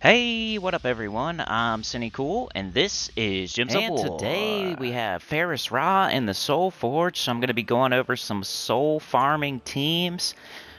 Hey, what up everyone? I'm Sinnycool, and this is Gems of And War. today we have Pharos-Ra and the Soulforge, so I'm going to be going over some soul farming teams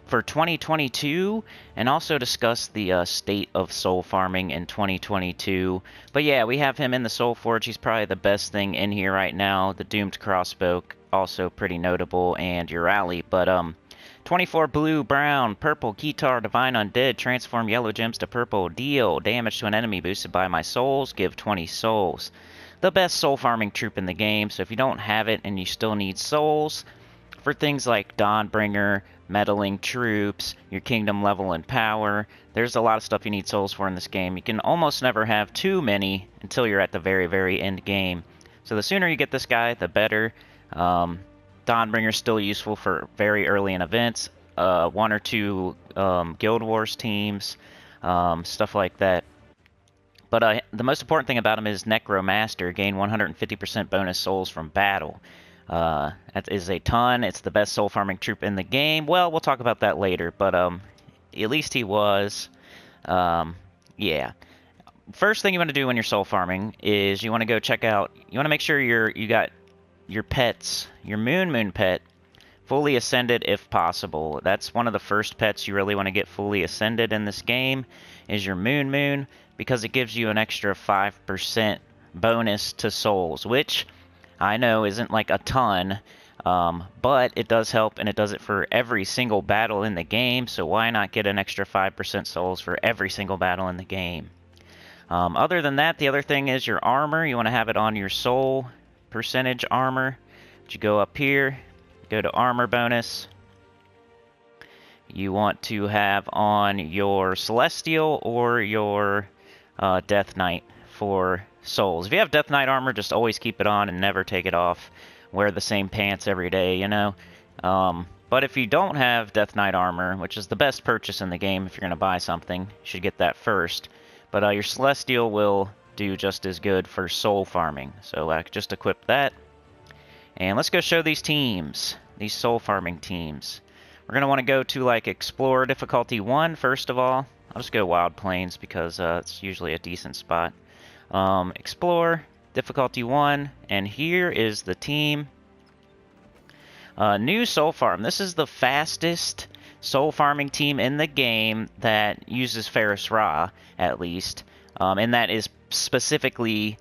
for 2022 and also discuss the state of soul farming in 2022. But yeah, we have him in the Soulforge. He's probably the best thing in here right now. The Doomed Crossbow, also pretty notable, and your rally. But 24 blue, brown, purple, guitar, divine, undead, transform yellow gems to purple, deal damage to an enemy boosted by my souls, give 20 souls. The best soul farming troop in the game, so if you don't have it and you still need souls, for things like Dawnbringer, meddling troops, your kingdom level and power, there's a lot of stuff you need souls for in this game. You can almost never have too many until you're at the very, very end game. So the sooner you get this guy, the better. Dawnbringer's still useful for very early in events, one or two Guild Wars teams, stuff like that. But the most important thing about him is Necromaster, gain 150% bonus souls from battle. That is a ton. It's the best soul farming troop in the game. Well, we'll talk about that later, but at least he was. Yeah. First thing you want to do when you're soul farming is you want to go check out. You want to make sure you got your pets, your Moon pet, fully ascended if possible. That's one of the first pets you really want to get fully ascended in this game, is your Moon, because it gives you an extra 5% bonus to souls, which I know isn't like a ton, but it does help, and it does it for every single battle in the game, so why not get an extra 5% souls for every single battle in the game? Other than that, the other thing is your armor. You want to have it on your soul percentage armor. But you go up here, go to armor bonus. You want to have on your celestial or your death knight for souls. If you have death knight armor, just always keep it on and never take it off. Wear the same pants every day, you know. But if you don't have death knight armor, which is the best purchase in the game if you're going to buy something, you should get that first. But your celestial will do just as good for soul farming. So just equip that. And let's go show these teams, these soul farming teams. We're going to want to go to like Explorer difficulty 1 first of all. I'll just go Wild Plains because it's usually a decent spot. Explore difficulty 1, and here is the team. New soul farm. This is the fastest soul farming team in the game that uses Pharos-Ra, at least. And that is specifically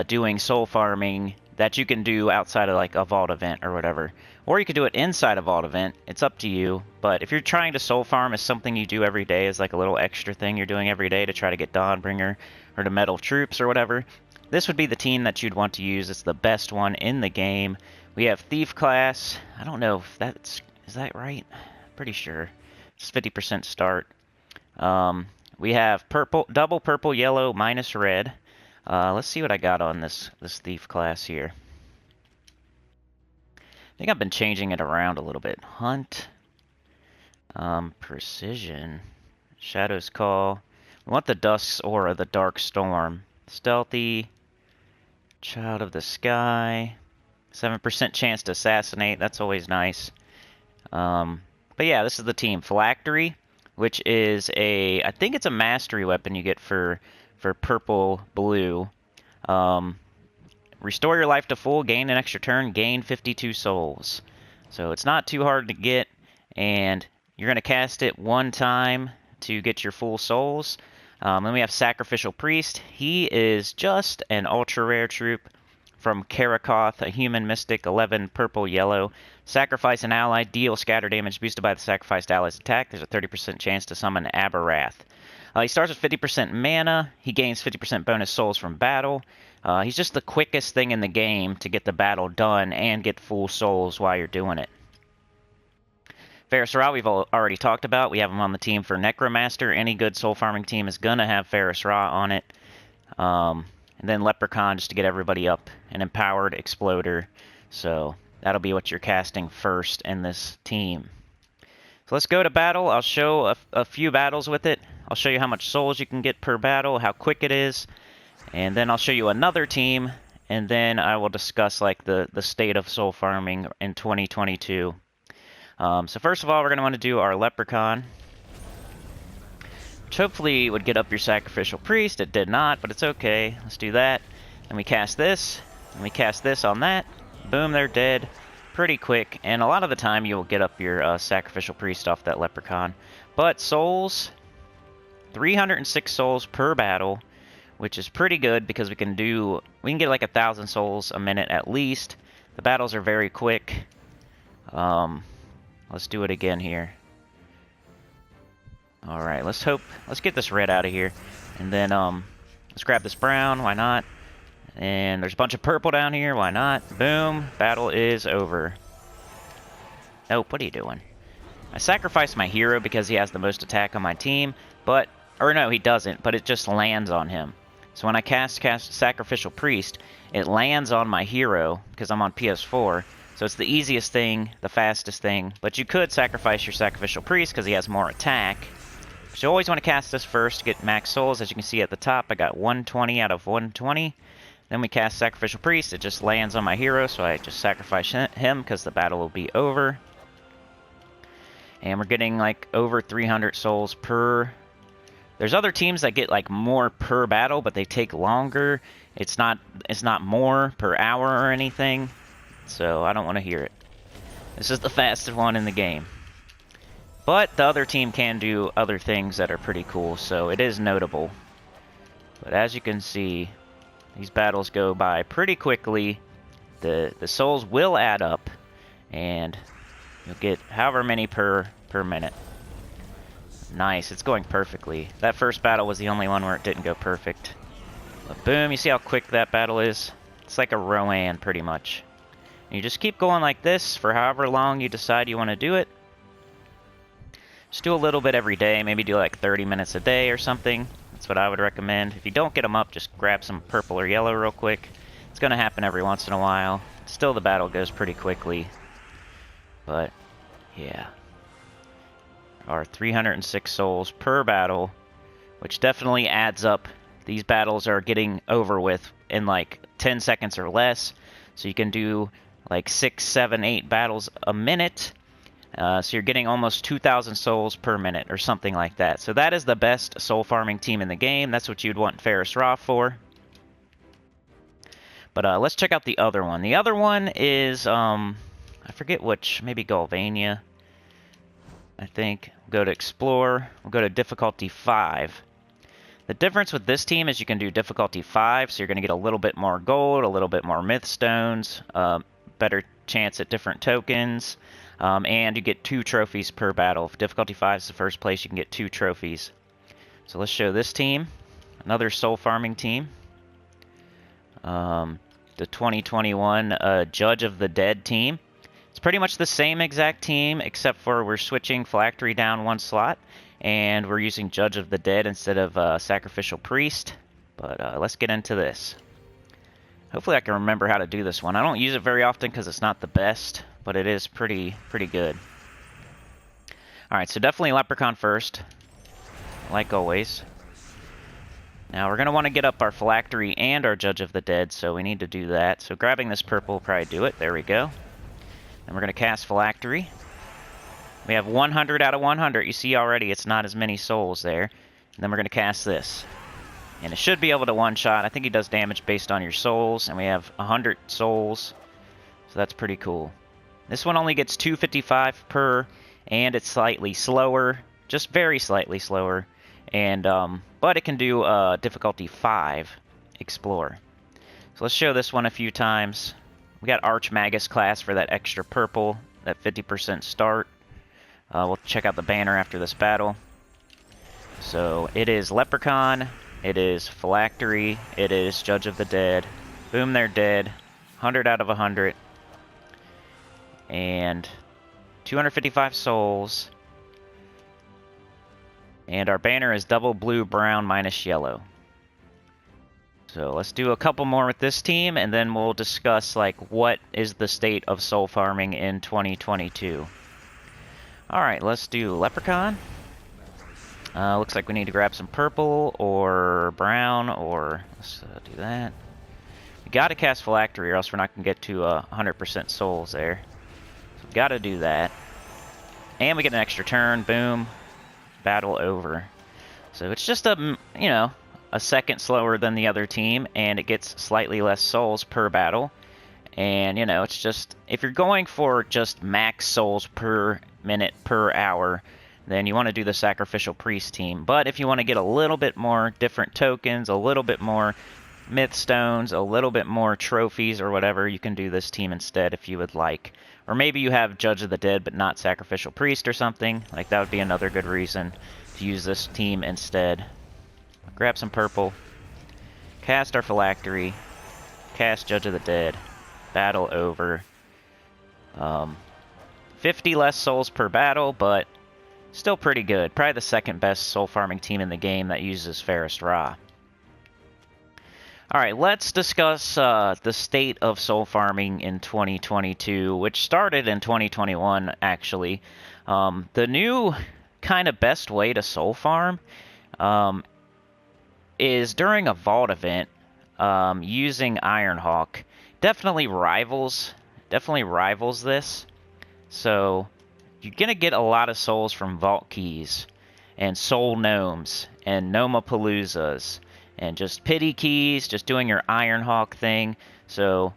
doing soul farming that you can do outside of like a vault event or whatever. Or you could do it inside a vault event. It's up to you. But if you're trying to soul farm as something you do every day, as like a little extra thing you're doing every day to try to get Dawnbringer or to meddle troops or whatever, this would be the team that you'd want to use. It's the best one in the game. We have Thief class. I don't know if is that right? Pretty sure. It's 50% start. We have purple, double purple, yellow, minus red. Let's see what I got on this thief class here. I think I've been changing it around a little bit. Hunt, precision, Shadow's Call. We want the Dusk's Aura, the Dark Storm. Stealthy, Child of the Sky, 7% chance to assassinate. That's always nice. But yeah, this is the team. Phylactery, which is I think it's a mastery weapon you get for purple blue. Restore your life to full, gain an extra turn, gain 52 souls. So it's not too hard to get, and you're going to cast it one time to get your full souls. Then we have Sacrificial Priest. He is just an ultra rare troop from Karakoth, a human mystic, 11 purple yellow. Sacrifice an ally, deal scatter damage boosted by the sacrificed ally's attack. There's a 30% chance to summon Aberrath. He starts with 50% mana. He gains 50% bonus souls from battle. He's just the quickest thing in the game to get the battle done and get full souls while you're doing it. Pharos-Ra we've already talked about. We have him on the team for Necromaster. Any good soul farming team is going to have Pharos-Ra on it. And then Leprechaun just to get everybody up. An empowered exploder. So that'll be what you're casting first in this team. So let's go to battle. I'll show a few battles with it. I'll show you how much souls you can get per battle, how quick it is. And then I'll show you another team. And then I will discuss like the state of soul farming in 2022. So first of all, we're going to want to do our Leprechaun. which hopefully would get up your Sacrificial Priest. It did not, but it's okay. Let's do that. And we cast this, and we cast this on that. Boom, they're dead. Pretty quick, and a lot of the time you'll get up your Sacrificial Priest off that Leprechaun. But souls, 306 souls per battle, which is pretty good because we can get like 1,000 souls a minute at least. The battles are very quick. Let's do it again here. Alright, let's get this red out of here. And then, let's grab this brown, why not? And there's a bunch of purple down here, why not? Boom, battle is over. Nope, what are you doing? I sacrificed my hero because he has the most attack on my team, but, or no, he doesn't, but it just lands on him. So when I cast Sacrificial Priest, it lands on my hero, because I'm on PS4, so it's the easiest thing, the fastest thing, but you could sacrifice your Sacrificial Priest because he has more attack. But you always want to cast this first to get max souls. As you can see at the top, I got 120 out of 120. Then we cast Sacrificial Priest, it just lands on my hero, so I just sacrifice him because the battle will be over. And we're getting like over 300 souls per... There's other teams that get like more per battle, but they take longer. It's not more per hour or anything, so I don't want to hear it. This is the fastest one in the game. But the other team can do other things that are pretty cool, so it is notable. But as you can see, these battles go by pretty quickly. The souls will add up, and you'll get however many per minute. Nice, it's going perfectly. That first battle was the only one where it didn't go perfect. But boom, you see how quick that battle is? It's like a Rowan, pretty much. And you just keep going like this for however long you decide you want to do it. Just do a little bit every day, maybe do like 30 minutes a day or something. That's what I would recommend. If you don't get them up, just grab some purple or yellow real quick. It's going to happen every once in a while. Still, the battle goes pretty quickly. But, yeah. Are 306 souls per battle, which definitely adds up. These battles are getting over with in like 10 seconds or less, so you can do like 6, 7, 8 battles a minute, so you're getting almost 2,000 souls per minute or something like that. So that is the best soul farming team in the game. That's what you'd want Pharos-Ra for. But let's check out the other one. The other one is, I forget which, maybe Galvania, I think. We'll go to Explore. We'll go to Difficulty 5. The difference with this team is you can do Difficulty 5, so you're going to get a little bit more gold, a little bit more myth stones, better chance at different tokens, and you get 2 trophies per battle. If Difficulty 5 is the first place, you can get 2 trophies. So let's show this team. Another soul farming team. The 2021 Judge of the Dead team. It's pretty much the same exact team, except for we're switching Phylactery down 1 slot, and we're using Judge of the Dead instead of Sacrificial Priest. But let's get into this. Hopefully I can remember how to do this one. I don't use it very often because it's not the best, but it is pretty good. Alright, so definitely Leprechaun first, like always. Now we're going to want to get up our Phylactery and our Judge of the Dead, so we need to do that. So grabbing this purple will probably do it. There we go. And we're going to cast Phylactery. We have 100 out of 100. You see already it's not as many souls there. And then we're going to cast this. And it should be able to one-shot. I think he does damage based on your souls. And we have 100 souls. So that's pretty cool. This one only gets 255 per. And it's slightly slower. Just very slightly slower. And but it can do Difficulty 5. Explore. So let's show this one a few times. We got Archmagus class for that extra purple, that 50% start. We'll check out the banner after this battle. So it is Leprechaun, it is Phylactery, it is Judge of the Dead. Boom, they're dead. 100 out of 100. And 255 souls. And our banner is double blue, brown, minus yellow. So let's do a couple more with this team, and then we'll discuss like what is the state of soul farming in 2022. Alright, let's do Leprechaun. Looks like we need to grab some purple or brown, or let's do that. We gotta cast Phylactery or else we're not gonna get to 100% souls there. So we gotta do that. And we get an extra turn, boom. Battle over. So it's just a second slower than the other team, and it gets slightly less souls per battle. And, it's just, if you're going for just max souls per minute per hour, then you want to do the Sacrificial Priest team. But if you want to get a little bit more different tokens, a little bit more myth stones, a little bit more trophies or whatever, you can do this team instead if you would like. Or maybe you have Judge of the Dead but not Sacrificial Priest or something. Like, that would be another good reason to use this team instead. Grab some purple. Cast our Phylactery. Cast Judge of the Dead. Battle over. 50 less souls per battle, but still pretty good. Probably the second best soul farming team in the game that uses Pharos-Ra. Alright, let's discuss the state of soul farming in 2022, which started in 2021, actually. The new kind of best way to soul farm is during a vault event using Ironhawk. Definitely rivals this. So you're gonna get a lot of souls from vault keys and soul gnomes and nomapaloozas and just pity keys, just doing your Ironhawk thing. So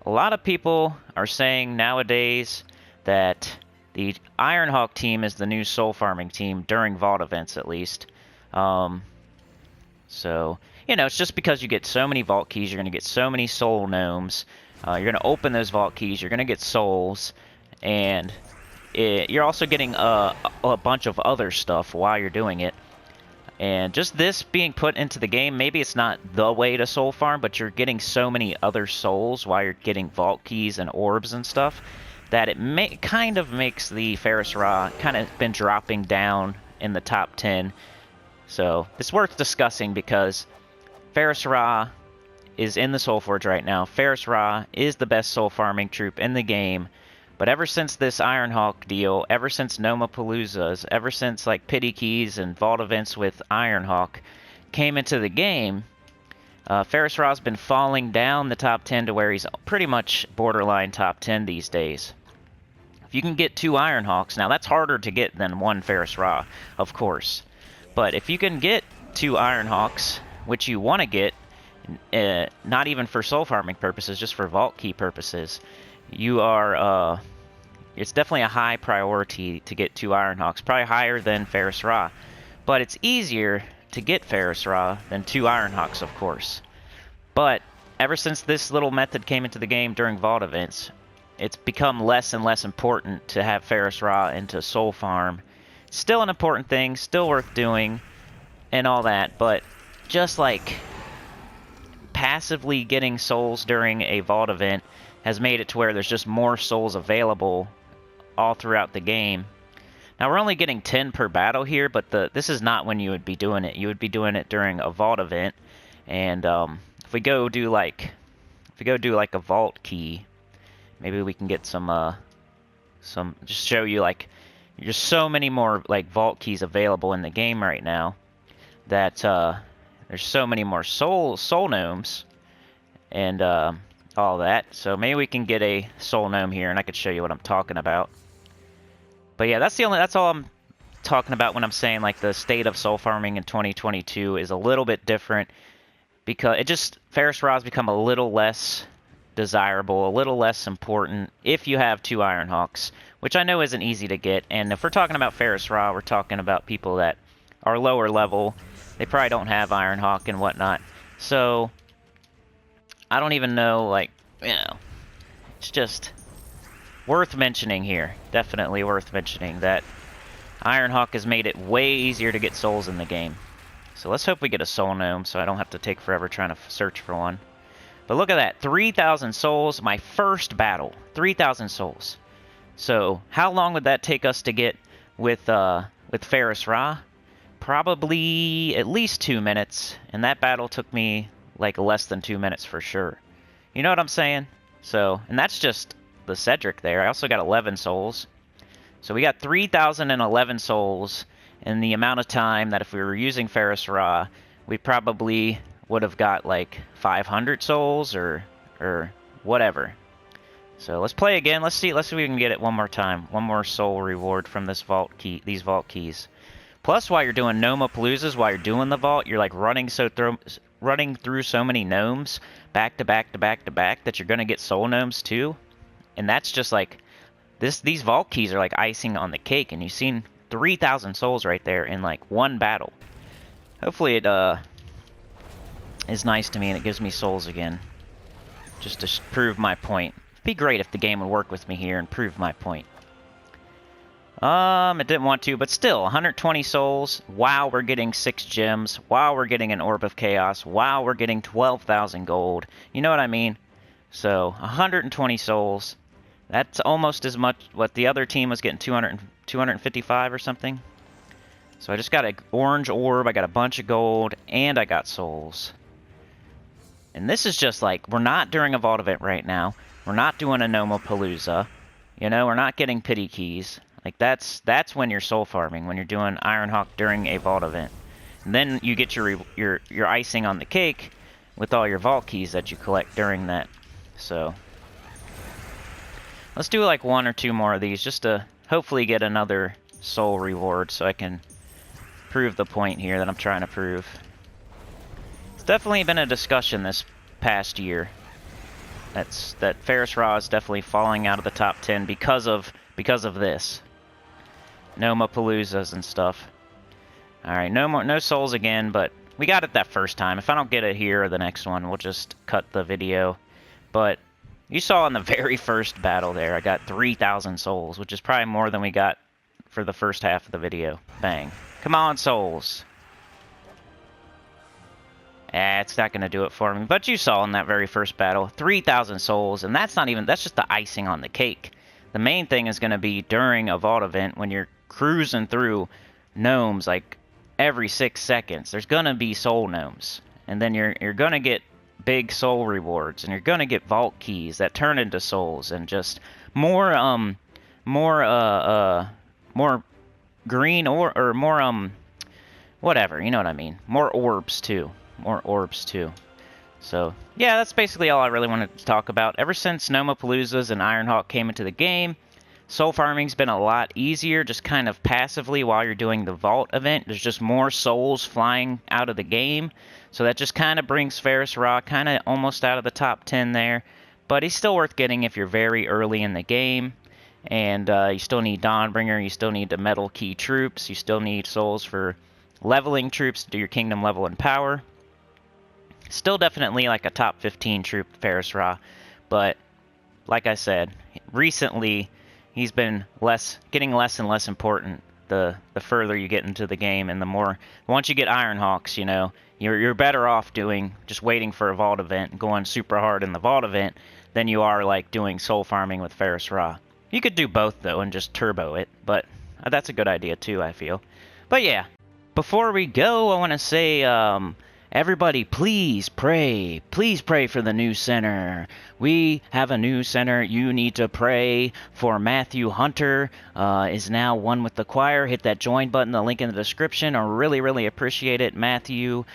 a lot of people are saying nowadays that the Ironhawk team is the new soul farming team during vault events, at least. So, it's just because you get so many vault keys, you're going to get so many soul gnomes, you're going to open those vault keys, you're going to get souls, and you're also getting a bunch of other stuff while you're doing it. And just this being put into the game, maybe it's not the way to soul farm, but you're getting so many other souls while you're getting vault keys and orbs and stuff, that it kind of makes the Pharos-Ra kind of been dropping down in the top 10. So it's worth discussing because Pharos-Ra is in the soulforge right now. Pharos-Ra is the best soul farming troop in the game. But ever since this Ironhawk deal, ever since Nomapaloozas, ever since like pity keys and vault events with Ironhawk came into the game, Pharos-Ra's been falling down the top 10 to where he's pretty much borderline top 10 these days. If you can get 2 Ironhawks, now that's harder to get than 1 Pharos-Ra, of course. But if you can get 2 Ironhawks, which you want to get, not even for soul farming purposes, just for vault key purposes, you are, it's definitely a high priority to get 2 Ironhawks, probably higher than Pharos-Ra. But it's easier to get Pharos-Ra than 2 Ironhawks, of course. But ever since this little method came into the game during vault events, it's become less and less important to have Pharos-Ra and to soul farm. Still an important thing, still worth doing, and all that, but just like passively getting souls during a vault event has made it to where there's just more souls available all throughout the game. Now we're only getting 10 per battle here, but this is not when you would be doing it. You would be doing it during a vault event, and if we go do like a vault key, maybe we can get some just show you like. There's so many more like vault keys available in the game right now that there's so many more soul gnomes and all that. So maybe we can get a soul gnome here, and I could show you what I'm talking about. But yeah, that's all I'm talking about when I'm saying like the state of soul farming in 2022 is a little bit different, because Pharos-Ra has become a little less desirable, a little less important if you have 2 Ironhawks, which I know isn't easy to get. And if we're talking about Pharos-Ra, we're talking about people that are lower level. They probably don't have Ironhawk and whatnot. So I don't even know, it's just worth mentioning here. Definitely worth mentioning that Ironhawk has made it way easier to get souls in the game. So let's hope we get a soul gnome so I don't have to take forever trying to search for one. But look at that, 3,000 souls, my first battle, 3,000 souls. So how long would that take us to get with Pharos-Ra? Probably at least 2 minutes, and that battle took me like less than 2 minutes for sure. You know what I'm saying? So, and that's just the Cedric there. I also got 11 souls. So we got 3,011 souls in the amount of time that if we were using Pharos-Ra, we probably would have got like 500 souls or whatever. So let's play again. Let's see if we can get it one more time. One more soul reward from this vault key, these vault keys. Plus, while you're doing Gnome-a-paloozas, while you're doing the vault, you're like running through so many gnomes back to back to back to back that you're gonna get soul gnomes too. And that's just like these vault keys are like icing on the cake, and you've seen 3,000 souls right there in like one battle. Hopefully it is nice to me and it gives me souls again, just to prove my point. It'd be great if the game would work with me here and prove my point. It didn't want to, but still, 120 souls. Wow, we're getting 6 gems. Wow, we're getting an Orb of Chaos. Wow, we're getting 12,000 gold. You know what I mean? So, 120 souls. That's almost as much what the other team was getting, 255 or something. So I just got an orange orb, I got a bunch of gold, and I got souls. And this is just like, we're not during a vault event right now. We're not doing a Gnome-a-palooza. You know, we're not getting pity keys. Like, that's when you're soul farming, when you're doing Ironhawk during a vault event. And then you get your icing on the cake with all your vault keys that you collect during that. So let's do like 1 or 2 more of these just to hopefully get another soul reward so I can prove the point here that I'm trying to prove. It's definitely been a discussion this past year. That Pharos-Ra is definitely falling out of the top 10 because of this. Gnome-a-paloozas and stuff. Alright, no souls again, but we got it that first time. If I don't get it here or the next one, we'll just cut the video. But you saw in the very first battle there, I got 3,000 souls, which is probably more than we got for the first half of the video. Bang. Come on, souls. It's not going to do it for me. But you saw in that very first battle, 3,000 souls, and that's just the icing on the cake. The main thing is going to be during a vault event when you're cruising through gnomes like every 6 seconds. There's going to be soul gnomes. And then you're going to get big soul rewards, and you're going to get vault keys that turn into souls, and just more green or more whatever, you know what I mean. More orbs too. So, yeah, that's basically all I really wanted to talk about. Ever since Gnome-a-paloozas and Ironhawk came into the game, soul farming's been a lot easier, just kind of passively while you're doing the vault event. There's just more souls flying out of the game, so that just kind of brings Pharos-Ra kind of almost out of the top 10 there. But he's still worth getting if you're very early in the game. And you still need Dawnbringer, you still need the Metal Key troops, you still need souls for leveling troops to do your kingdom level and power. Still definitely like a top 15 troop, Pharos-Ra, but like I said, recently he's been getting less and less important the further you get into the game, and the more, once you get Ironhawks, you know, you're better off just waiting for a vault event and going super hard in the vault event than you are like doing soul farming with Pharos-Ra. You could do both though and just turbo it, but that's a good idea too, I feel. But yeah, before we go, I want to say, everybody, please pray. Please pray for the new center. We have a new center. You need to pray for Matthew Hunter. Is now one with the choir. Hit that join button, the link in the description. I really, really appreciate it, Matthew.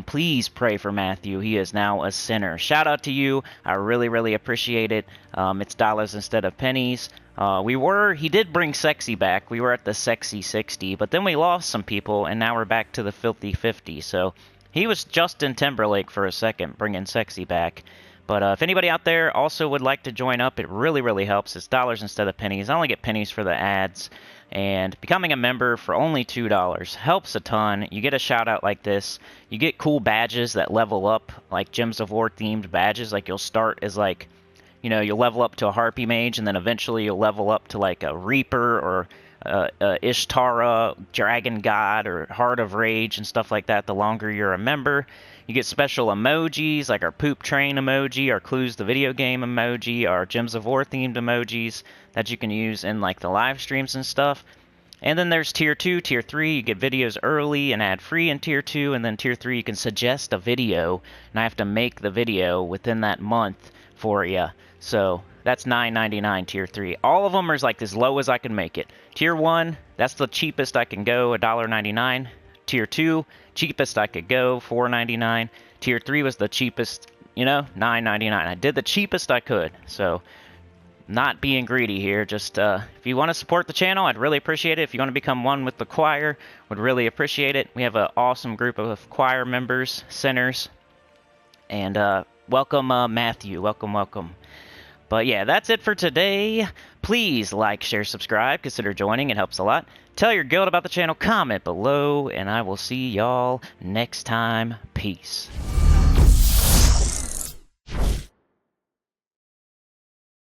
Please pray for Matthew. He is now a sinner. Shout out to you. I really, really appreciate it. It's dollars instead of pennies. He did bring Sexy back. We were at the Sexy 60, but then we lost some people, and now we're back to the Filthy 50. So he was Justin Timberlake for a second, bringing Sexy back. But if anybody out there also would like to join up, it really, really helps. It's dollars instead of pennies. I only get pennies for the ads. And becoming a member for only $2 helps a ton. You get a shout out like this. You get cool badges that level up, like Gems of War themed badges. Like you'll start as like, you know, you'll level up to a Harpy Mage, and then eventually you'll level up to like a Reaper or Ishtara, Dragon God, or Heart of Rage, and stuff like that the longer you're a member. You get special emojis, like our Poop Train emoji, our Clues the Video Game emoji, our Gems of War themed emojis that you can use in like the live streams and stuff. And then there's Tier 2, Tier 3, you get videos early and ad-free in Tier 2, and then Tier 3 you can suggest a video, and I have to make the video within that month for you. So that's $9.99 Tier 3. All of them are like as low as I can make it. Tier 1, that's the cheapest I can go, $1.99. Tier 2, cheapest I could go, $4.99. Tier 3 was the cheapest, you know, $9.99. I did the cheapest I could. So not being greedy here. Just if you want to support the channel, I'd really appreciate it. If you want to become one with the choir, would really appreciate it. We have an awesome group of choir members, singers, and welcome Matthew. Welcome. But yeah, that's it for today. Please like, share, subscribe. Consider joining. It helps a lot. Tell your guild about the channel. Comment below. And I will see y'all next time. Peace.